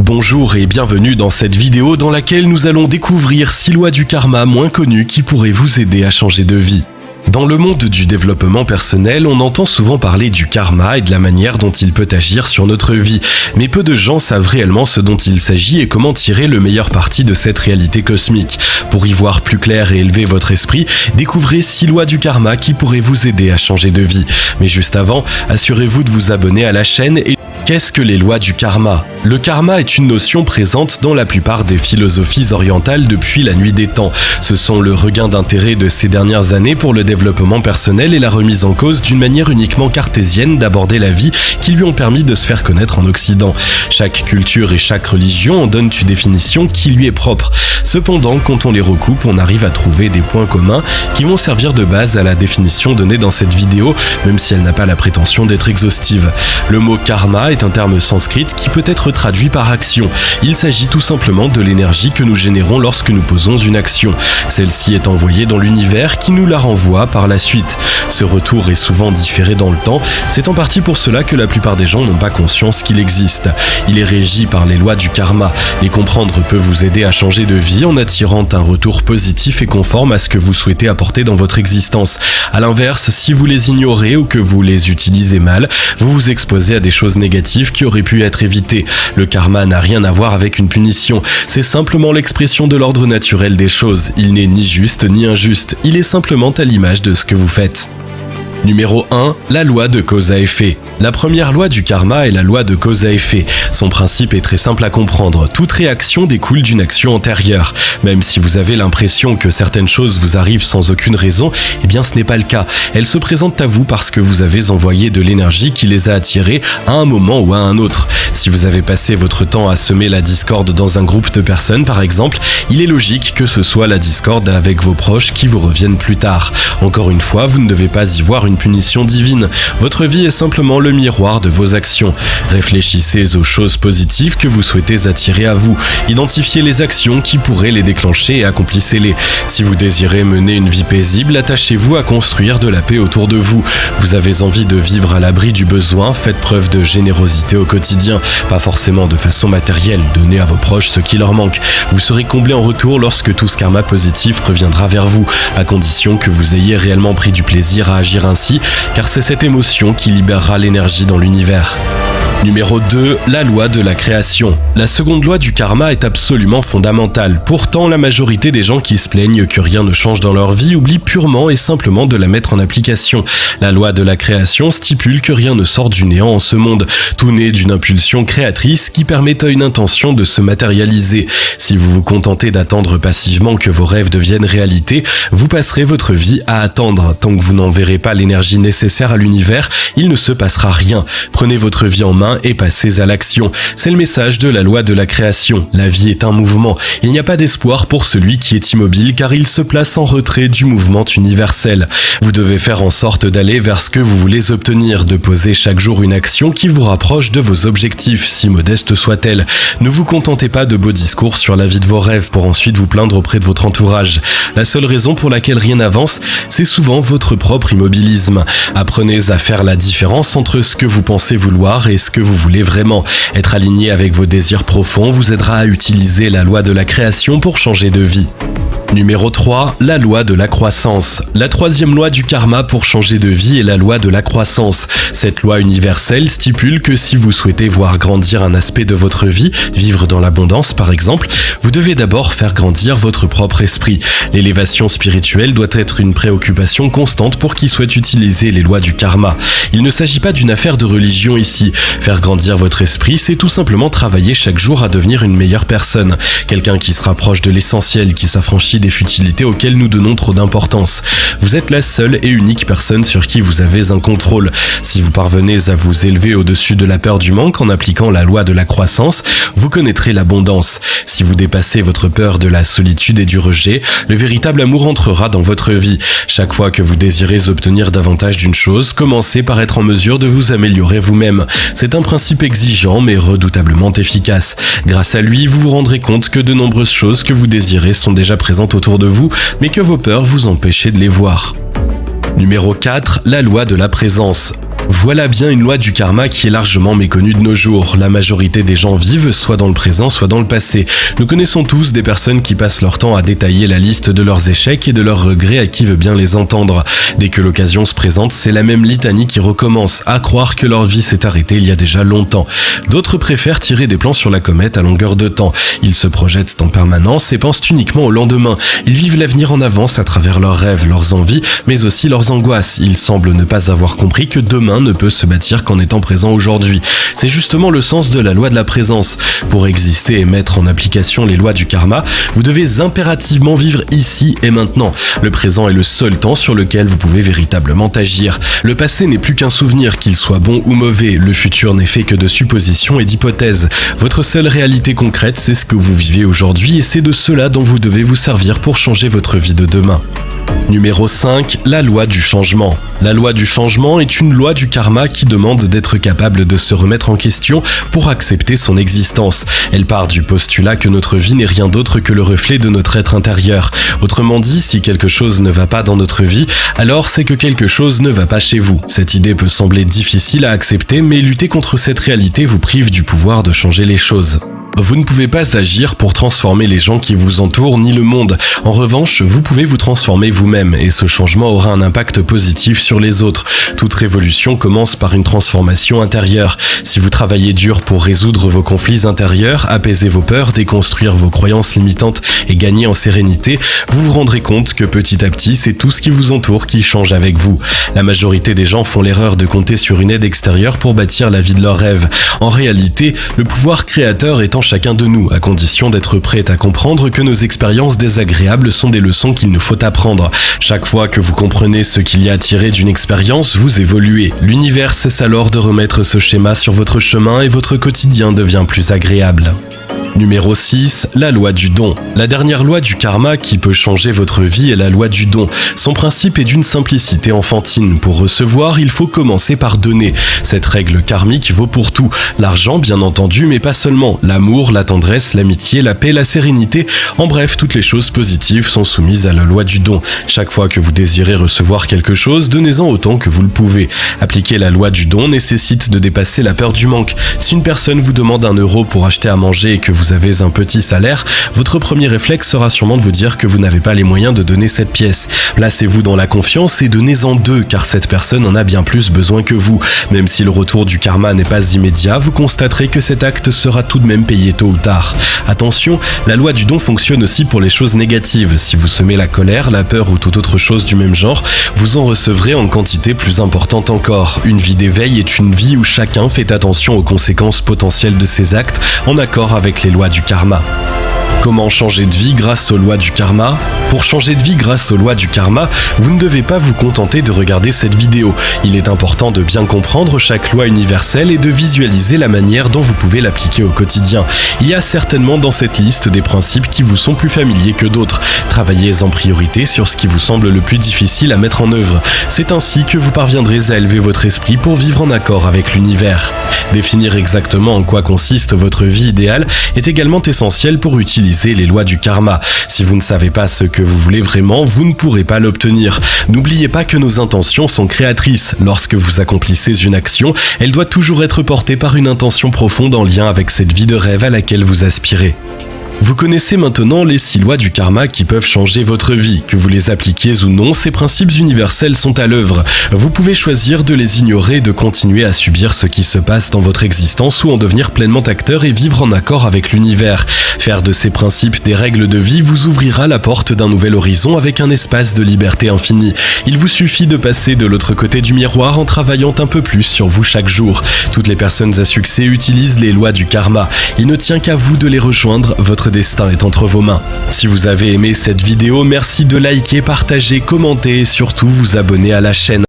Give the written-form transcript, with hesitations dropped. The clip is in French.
Bonjour et bienvenue dans cette vidéo dans laquelle nous allons découvrir 6 lois du karma moins connues qui pourraient vous aider à changer de vie. Dans le monde du développement personnel, on entend souvent parler du karma et de la manière dont il peut agir sur notre vie, mais peu de gens savent réellement ce dont il s'agit et comment tirer le meilleur parti de cette réalité cosmique. Pour y voir plus clair et élever votre esprit, découvrez 6 lois du karma qui pourraient vous aider à changer de vie. Mais juste avant, assurez-vous de vous abonner à la chaîne et qu'est-ce que les lois du karma ? Le karma est une notion présente dans la plupart des philosophies orientales depuis la nuit des temps. Ce sont le regain d'intérêt de ces dernières années pour le développement personnel et la remise en cause d'une manière uniquement cartésienne d'aborder la vie qui lui ont permis de se faire connaître en Occident. Chaque culture et chaque religion en donnent une définition qui lui est propre. Cependant, quand on les recoupe, on arrive à trouver des points communs qui vont servir de base à la définition donnée dans cette vidéo, même si elle n'a pas la prétention d'être exhaustive. Le mot karma est un terme sanskrit qui peut être traduit par action. Il s'agit tout simplement de l'énergie que nous générons lorsque nous posons une action. Celle-ci est envoyée dans l'univers qui nous la renvoie par la suite. Ce retour est souvent différé dans le temps, c'est en partie pour cela que la plupart des gens n'ont pas conscience qu'il existe. Il est régi par les lois du karma. Les comprendre peut vous aider à changer de vie en attirant un retour positif et conforme à ce que vous souhaitez apporter dans votre existence. A l'inverse, si vous les ignorez ou que vous les utilisez mal, vous vous exposez à des choses négatives qui auraient pu être évitées. Le karma n'a rien à voir avec une punition, c'est simplement l'expression de l'ordre naturel des choses. Il n'est ni juste ni injuste, il est simplement à l'image de ce que vous faites. Numéro 1, la loi de cause à effet. La première loi du karma est la loi de cause à effet. Son principe est très simple à comprendre. Toute réaction découle d'une action antérieure. Même si vous avez l'impression que certaines choses vous arrivent sans aucune raison, eh bien ce n'est pas le cas. Elles se présentent à vous parce que vous avez envoyé de l'énergie qui les a attirées à un moment ou à un autre. Si vous avez passé votre temps à semer la discorde dans un groupe de personnes par exemple, il est logique que ce soit la discorde avec vos proches qui vous reviennent plus tard. Encore une fois, vous ne devez pas y voir une punition divine. Votre vie est simplement le miroir de vos actions. Réfléchissez aux choses positives que vous souhaitez attirer à vous. Identifiez les actions qui pourraient les déclencher et accomplissez-les. Si vous désirez mener une vie paisible, attachez-vous à construire de la paix autour de vous. Vous avez envie de vivre à l'abri du besoin, faites preuve de générosité au quotidien. Pas forcément de façon matérielle, donnez à vos proches ce qui leur manque. Vous serez comblé en retour lorsque tout ce karma positif reviendra vers vous, à condition que vous ayez réellement pris du plaisir à agir ainsi, car c'est cette émotion qui libérera l'énergie dans l'univers. Numéro 2, la loi de la création. La seconde loi du karma est absolument fondamentale. Pourtant, la majorité des gens qui se plaignent que rien ne change dans leur vie oublient purement et simplement de la mettre en application. La loi de la création stipule que rien ne sort du néant en ce monde. Tout naît d'une impulsion créatrice qui permet à une intention de se matérialiser. Si vous vous contentez d'attendre passivement que vos rêves deviennent réalité, vous passerez votre vie à attendre. Tant que vous n'enverrez pas l'énergie nécessaire à l'univers, il ne se passera rien. Prenez votre vie en main et passez à l'action. C'est le message de la loi de la création. La vie est un mouvement. Il n'y a pas d'espoir pour celui qui est immobile car il se place en retrait du mouvement universel. Vous devez faire en sorte d'aller vers ce que vous voulez obtenir, de poser chaque jour une action qui vous rapproche de vos objectifs, si modeste soit-elle. Ne vous contentez pas de beaux discours sur la vie de vos rêves pour ensuite vous plaindre auprès de votre entourage. La seule raison pour laquelle rien n'avance, c'est souvent votre propre immobilisme. Apprenez à faire la différence entre ce que vous pensez vouloir et ce que vous voulez vraiment. Être aligné avec vos désirs profonds vous aidera à utiliser la loi de la création pour changer de vie. Numéro 3, la loi de la croissance. La troisième loi du karma pour changer de vie est la loi de la croissance. Cette loi universelle stipule que si vous souhaitez voir grandir un aspect de votre vie, vivre dans l'abondance par exemple, vous devez d'abord faire grandir votre propre esprit. L'élévation spirituelle doit être une préoccupation constante pour qui souhaite utiliser les lois du karma. Il ne s'agit pas d'une affaire de religion ici. Faire grandir votre esprit, c'est tout simplement travailler chaque jour à devenir une meilleure personne. Quelqu'un qui se rapproche de l'essentiel, qui s'affranchit des futilités auxquelles nous donnons trop d'importance. Vous êtes la seule et unique personne sur qui vous avez un contrôle. Si vous parvenez à vous élever au-dessus de la peur du manque en appliquant la loi de la croissance, vous connaîtrez l'abondance. Si vous dépassez votre peur de la solitude et du rejet, le véritable amour entrera dans votre vie. Chaque fois que vous désirez obtenir davantage d'une chose, commencez par être en mesure de vous améliorer vous-même. C'est un principe exigeant mais redoutablement efficace. Grâce à lui, vous vous rendrez compte que de nombreuses choses que vous désirez sont déjà présentes autour de vous, mais que vos peurs vous empêchaient de les voir. Numéro 4, la loi de la présence. Voilà bien une loi du karma qui est largement méconnue de nos jours. La majorité des gens vivent soit dans le présent, soit dans le passé. Nous connaissons tous des personnes qui passent leur temps à détailler la liste de leurs échecs et de leurs regrets à qui veut bien les entendre. Dès que l'occasion se présente, c'est la même litanie qui recommence, à croire que leur vie s'est arrêtée il y a déjà longtemps. D'autres préfèrent tirer des plans sur la comète à longueur de temps. Ils se projettent en permanence et pensent uniquement au lendemain. Ils vivent l'avenir en avance à travers leurs rêves, leurs envies, mais aussi leurs angoisses. Ils semblent ne pas avoir compris que demain ne peut se bâtir qu'en étant présent aujourd'hui. C'est justement le sens de la loi de la présence. Pour exister et mettre en application les lois du karma, vous devez impérativement vivre ici et maintenant. Le présent est le seul temps sur lequel vous pouvez véritablement agir. Le passé n'est plus qu'un souvenir, qu'il soit bon ou mauvais. Le futur n'est fait que de suppositions et d'hypothèses. Votre seule réalité concrète, c'est ce que vous vivez aujourd'hui et c'est de cela dont vous devez vous servir pour changer votre vie de demain. Numéro 5, la loi du changement. La loi du changement est une loi du karma qui demande d'être capable de se remettre en question pour accepter son existence. Elle part du postulat que notre vie n'est rien d'autre que le reflet de notre être intérieur. Autrement dit, si quelque chose ne va pas dans notre vie, alors c'est que quelque chose ne va pas chez vous. Cette idée peut sembler difficile à accepter, mais lutter contre cette réalité vous prive du pouvoir de changer les choses. Vous ne pouvez pas agir pour transformer les gens qui vous entourent ni le monde. En revanche, vous pouvez vous transformer vous-même et ce changement aura un impact positif sur les autres. Toute révolution commence par une transformation intérieure. Si vous travaillez dur pour résoudre vos conflits intérieurs, apaiser vos peurs, déconstruire vos croyances limitantes et gagner en sérénité, vous vous rendrez compte que petit à petit, c'est tout ce qui vous entoure qui change avec vous. La majorité des gens font l'erreur de compter sur une aide extérieure pour bâtir la vie de leurs rêves. En réalité, le pouvoir créateur est en chacun de nous, à condition d'être prêt à comprendre que nos expériences désagréables sont des leçons qu'il nous faut apprendre. Chaque fois que vous comprenez ce qu'il y a à tirer d'une expérience, vous évoluez. L'univers cesse alors de remettre ce schéma sur votre chemin et votre quotidien devient plus agréable. Numéro 6, la loi du don. La dernière loi du karma qui peut changer votre vie est la loi du don. Son principe est d'une simplicité enfantine. Pour recevoir, il faut commencer par donner. Cette règle karmique vaut pour tout. L'argent, bien entendu, mais pas seulement. L'amour, la tendresse, l'amitié, la paix, la sérénité. En bref, toutes les choses positives sont soumises à la loi du don. Chaque fois que vous désirez recevoir quelque chose, donnez-en autant que vous le pouvez. Appliquer la loi du don nécessite de dépasser la peur du manque. Si une personne vous demande 1 euro pour acheter à manger et que vous avez un petit salaire, votre premier réflexe sera sûrement de vous dire que vous n'avez pas les moyens de donner cette pièce. Placez-vous dans la confiance et donnez-en 2, car cette personne en a bien plus besoin que vous. Même si le retour du karma n'est pas immédiat, vous constaterez que cet acte sera tout de même payé tôt ou tard. Attention, la loi du don fonctionne aussi pour les choses négatives. Si vous semez la colère, la peur ou toute autre chose du même genre, vous en recevrez en quantité plus importante encore. Une vie d'éveil est une vie où chacun fait attention aux conséquences potentielles de ses actes en accord avec les lois du karma. Comment changer de vie grâce aux lois du karma ? Pour changer de vie grâce aux lois du karma, vous ne devez pas vous contenter de regarder cette vidéo. Il est important de bien comprendre chaque loi universelle et de visualiser la manière dont vous pouvez l'appliquer au quotidien. Il y a certainement dans cette liste des principes qui vous sont plus familiers que d'autres. Travaillez en priorité sur ce qui vous semble le plus difficile à mettre en œuvre. C'est ainsi que vous parviendrez à élever votre esprit pour vivre en accord avec l'univers. Définir exactement en quoi consiste votre vie idéale est également essentiel pour utiliser les lois du karma. Si vous ne savez pas ce que vous voulez vraiment, vous ne pourrez pas l'obtenir. N'oubliez pas que nos intentions sont créatrices. Lorsque vous accomplissez une action, elle doit toujours être portée par une intention profonde en lien avec cette vie de rêve à laquelle vous aspirez. Vous connaissez maintenant les 6 lois du karma qui peuvent changer votre vie. Que vous les appliquiez ou non, ces principes universels sont à l'œuvre. Vous pouvez choisir de les ignorer et de continuer à subir ce qui se passe dans votre existence ou en devenir pleinement acteur et vivre en accord avec l'univers. Faire de ces principes des règles de vie vous ouvrira la porte d'un nouvel horizon avec un espace de liberté infinie. Il vous suffit de passer de l'autre côté du miroir en travaillant un peu plus sur vous chaque jour. Toutes les personnes à succès utilisent les lois du karma. Il ne tient qu'à vous de les rejoindre, votre destin est entre vos mains. Si vous avez aimé cette vidéo, merci de liker, partager, commenter et surtout vous abonner à la chaîne.